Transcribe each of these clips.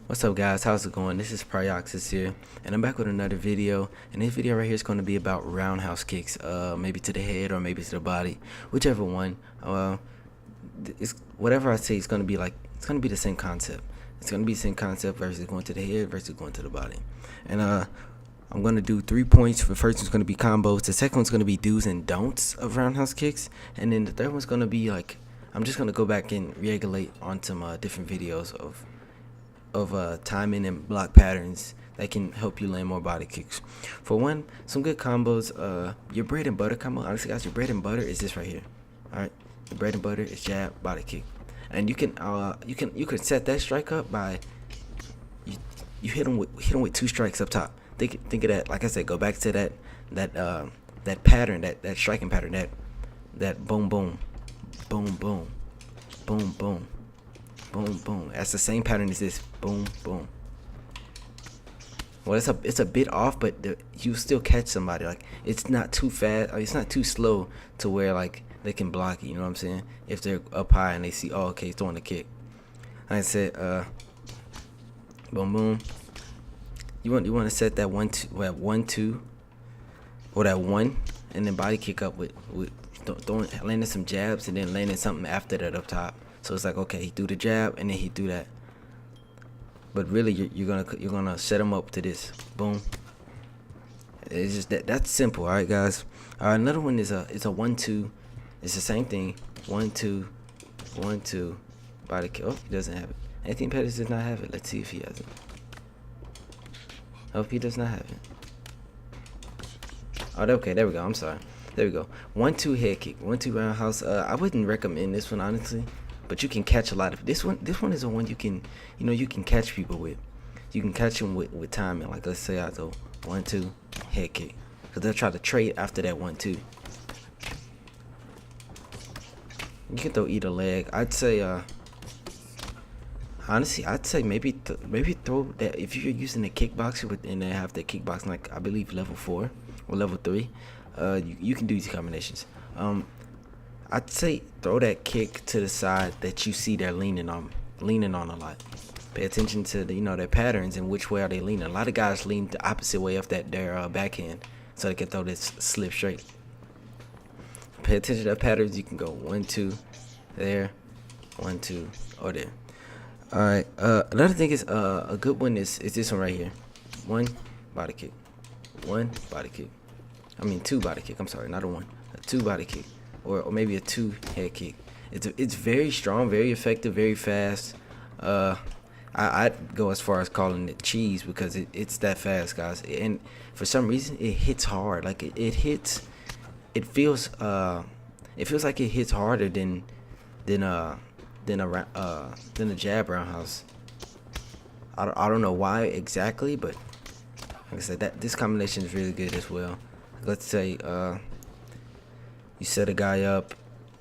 What's up, guys? How's it going? This is Pryoxis here, and I'm back with another video. And this video right here is going to be about roundhouse kicks, maybe to the head or maybe to the body, whichever one. It's whatever I say. It's going to be the same concept. It's going to be the same concept versus going to the head versus going to the body. And I'm going to do 3 points. The first one's going to be combos. The second one's going to be do's and don'ts of roundhouse kicks, and then the third one's going to be I'm just going to go back and regulate on some different videos of timing and block patterns that can help you land more body kicks. For one, some good combos. Your bread and butter combo. Honestly, guys, your bread and butter is this right here. All right, the bread and butter is jab, body kick, and you can set that strike up by you hit them with 2 strikes up top. Think of that. Like I said, go back to that pattern, that striking pattern, that boom boom, boom boom, boom boom. Boom, boom. That's the same pattern as this. Boom, boom. Well, it's a bit off, but you still catch somebody. Like, it's not too fast. It's not too slow to where they can block you. You know what I'm saying? If they're up high and they see, oh, okay, he's throwing a kick. Like I said, boom, boom. You want to set that 1-2, or that 1, and then body kick up with landing some jabs and then landing something after that up top. So it's like, okay, he threw the jab and then he threw that, but really you're gonna set him up to this. Boom. It's just that's simple. All right, guys. Another one is a 1-2. It's the same thing. 1-2, 1-2, body kick. Oh, he doesn't have it. Anthony Pettis does not have it. Let's see if he has it. Oh, he does not have it. Oh, okay, there we go. I'm sorry. There we go. 1-2 head kick. 1-2 roundhouse. I wouldn't recommend this one, honestly, but you can catch a lot of this one. This one is the one you can catch people with. You can catch them with timing. Like, let's say I go 1-2 head kick, because they'll try to trade after that 1-2. You can throw either leg. I'd say honestly, I'd say maybe throw that if you're using a kickboxer and they have the kickboxing, like I believe level 4 or level 3. You can do these combinations. I'd say throw that kick to the side that you see they're leaning on a lot. Pay attention to their patterns and which way are they leaning. A lot of guys lean the opposite way off their backhand, so they can throw this slip straight. Pay attention to the patterns. You can go 1-2 there, 1-2 or there. All right. Another thing is a good one is this one right here. 1 body kick, 1 body kick. I mean 2 body kick. I'm sorry, not a 1. A 2 body kick, or maybe a 2 head kick. It's very strong, very effective, very fast. I'd go as far as calling it cheese, because it's that fast, guys. And for some reason, it hits hard. Like it hits. It feels like it hits harder than a jab roundhouse. I don't know why exactly, but like I said, this combination is really good as well. Let's say you set a guy up,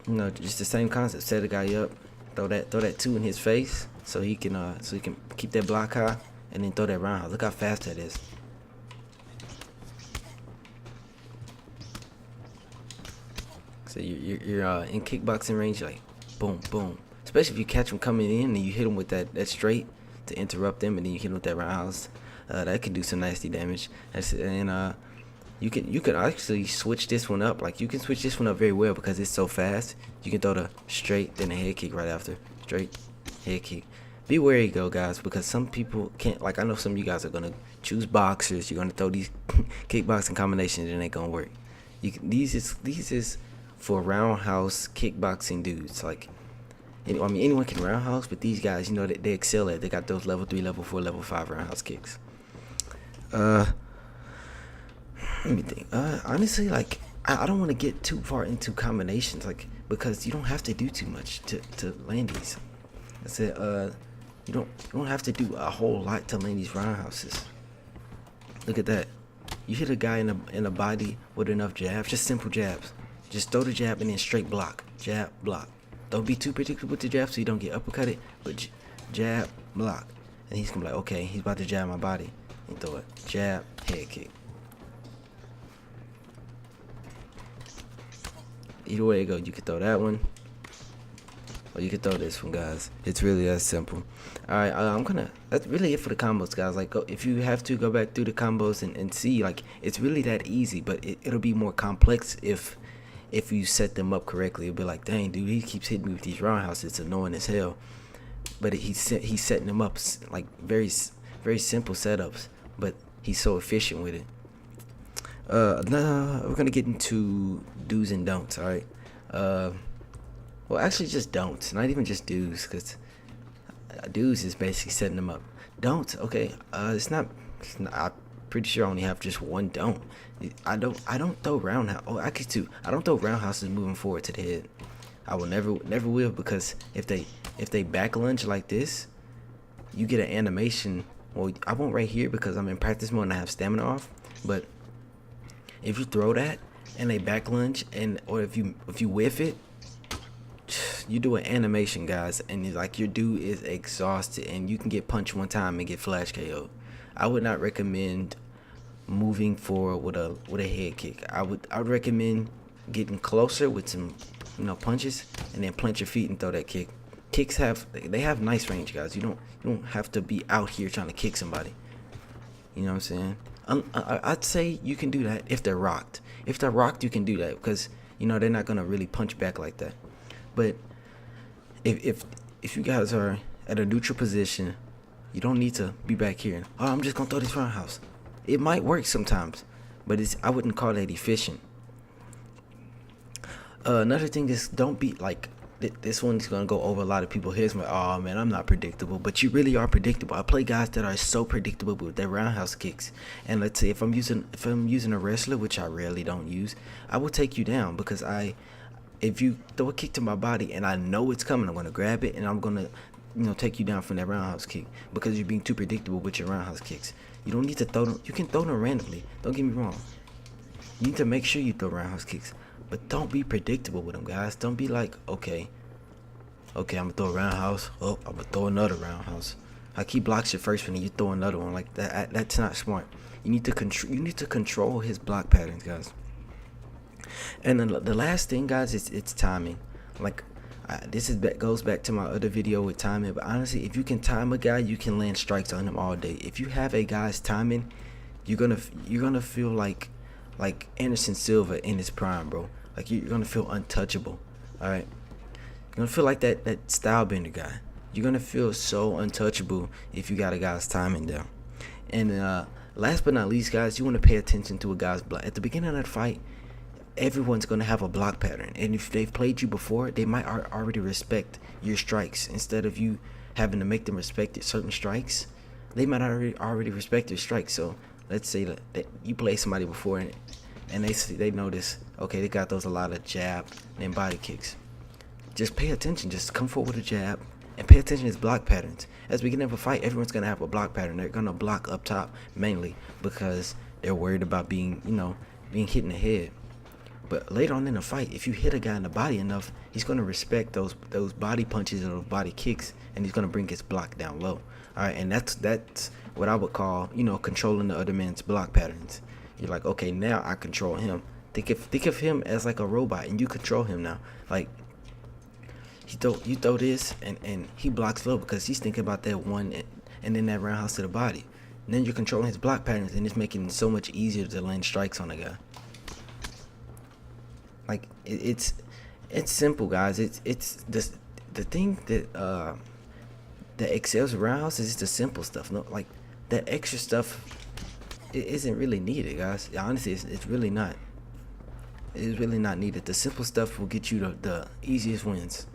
just the same concept. Set a guy up, throw that 2 in his face, so he can keep that block high, and then throw that roundhouse. Look how fast that is. So you're in kickboxing range, like boom, boom. Especially if you catch them coming in and you hit them with that straight to interrupt them, and then you hit them with that roundhouse. That can do some nasty damage. You can actually switch this one up. Like, you can switch this one up very well because it's so fast. You can throw the straight, then a head kick right after. Straight, head kick. Be wary, go, guys, because some people can't. Like, I know some of you guys are gonna choose boxers. You're gonna throw these kickboxing combinations, and it ain't gonna work. These is for roundhouse kickboxing dudes. Like, anyone can roundhouse, but these guys, they excel at it. They got those level 3, level 4, level 5 roundhouse kicks. Let me think. Honestly, like, I don't want to get too far into combinations, like, because you don't have to do too much to land these. I said, you don't have to do a whole lot to land these roundhouses. Look at that. You hit a guy in the body with enough jabs, just simple jabs. Just throw the jab and then straight block. Jab, block. Don't be too predictable with the jab so you don't get uppercutted, but jab, block. And he's gonna be like, okay, he's about to jab my body. And throw it. Jab, head kick. Either way you go, you can throw that one. or you can throw this one, guys. It's really that simple. All right, that's really it for the combos, guys. Like, if you have to go back through the combos and see, like, it's really that easy, but it'll be more complex if you set them up correctly. It'll be like, dang, dude, he keeps hitting me with these roundhouses. It's annoying as hell. But he's setting them up like very simple setups, but he's so efficient with it. Now we're gonna get into do's and don'ts. All right. Well, actually, just don'ts. Not even just do's, because do's is basically setting them up. Don'ts, okay. It's not. I'm pretty sure I only have just one don't. I don't throw roundhouse. Oh, actually two. I don't throw roundhouses moving forward to the head. I will never will, because if they back lunge like this, you get an animation. Well, I won't right here because I'm in practice mode and I have stamina off. But if you throw that and they back lunge, or if you whiff it, you do an animation, guys, and like your dude is exhausted, and you can get punched one time and get flash KO'd. I would not recommend moving forward with a head kick. I would recommend getting closer with some punches, and then plant your feet and throw that kick. Kicks have nice range, guys. You don't have to be out here trying to kick somebody. You know what I'm saying? I'd say you can do that if they're rocked. If they're rocked, you can do that because they're not gonna really punch back like that. But if you guys are at a neutral position, you don't need to be back here. Oh, I'm just gonna throw this roundhouse. It might work sometimes, but I wouldn't call that efficient. Another thing is, don't be like, this one's gonna go over a lot of people's heads. Like, oh man, I'm not predictable, but you really are predictable. I play guys that are so predictable with their roundhouse kicks. And let's say if I'm using a wrestler, which I rarely don't use, I will take you down because if you throw a kick to my body and I know it's coming, I'm gonna grab it and I'm gonna take you down from that roundhouse kick because you're being too predictable with your roundhouse kicks. You don't need to throw them. You can throw them randomly. Don't get me wrong. You need to make sure you throw roundhouse kicks. But don't be predictable with them, guys. Don't be like, okay, I'm gonna throw a roundhouse. Oh, I'm gonna throw another roundhouse. Like, he blocks your first one and you throw another one. Like that. That's not smart. You need to control his block patterns, guys. And then the last thing, guys, it's timing. Like, goes back to my other video with timing. But honestly, if you can time a guy, you can land strikes on him all day. If you have a guy's timing, you're gonna feel like Anderson Silva in his prime, bro. Like, you're gonna feel untouchable. All right, you're gonna feel like that style bender guy. You're gonna feel so untouchable if you got a guy's timing down. And last but not least, guys, you want to pay attention to a guy's block at the beginning of that fight. Everyone's gonna have a block pattern, and if they've played you before, they might already respect your strikes. Instead of you having to make them respect certain strikes, they might already respect your strikes. So let's say that you play somebody before and they notice, okay, they got those a lot of jab and body kicks. Just pay attention. Just come forward with a jab and pay attention to his block patterns. At the beginning of a fight, everyone's gonna have a block pattern. They're gonna block up top mainly because they're worried about being hit in the head. But later on in the fight, if you hit a guy in the body enough, he's gonna respect those body punches and those body kicks, and he's gonna bring his block down low. All right, and that's what I would call, controlling the other man's block patterns. You're like, okay, now I control him. Think of him as like a robot, and you control him now. Like, you throw this, and he blocks low because he's thinking about that one, and then that roundhouse to the body. And then you're controlling his block patterns, and it's making it so much easier to land strikes on a guy. Like, it's simple, guys. It's the thing that excels roundhouse is the simple stuff. No, like, that extra stuff, it isn't really needed, guys. Honestly, it's really not. It is really not needed. The simple stuff will get you the easiest wins.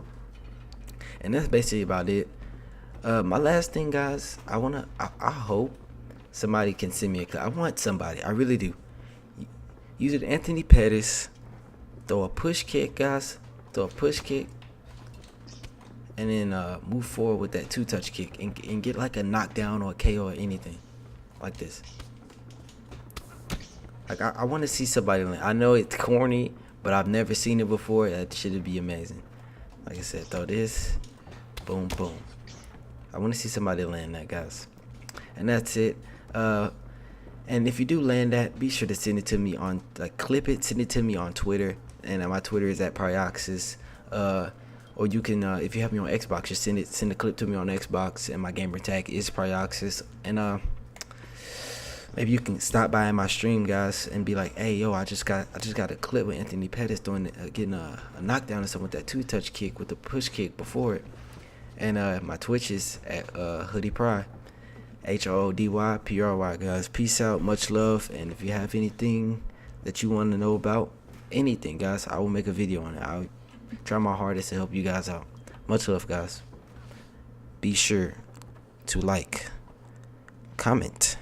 And that's basically about it. My last thing, guys, I hope somebody can send me a clip. I want somebody. I really do. Use it, Anthony Pettis. Throw a push kick, guys. Throw a push kick. And then move forward with that two-touch kick and get like a knockdown or a KO or anything like this. Like, I want to see somebody land. I know it's corny, but I've never seen it before. That should be amazing. Like I said, throw this, boom, boom. I want to see somebody land that, guys. And that's it. And if you do land that, be sure to send it to me clip it, send it to me on Twitter. And my Twitter is at Pryoxis. or you can if you have me on Xbox, just send a clip to me on Xbox, and my gamer tag is Pryoxis. And maybe you can stop by in my stream, guys, and be like, hey, yo, I just got a clip with Anthony Pettis doing getting a knockdown or something with that 2-touch kick with the push kick before it. And my Twitch is at Hoodie Pry, HOODYPRY, guys. Peace out, much love, and if you have anything that you want to know about anything, guys, I will make a video on it. I'll try my hardest to help you guys out. Much love, guys. Be sure to like, comment,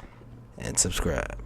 and subscribe.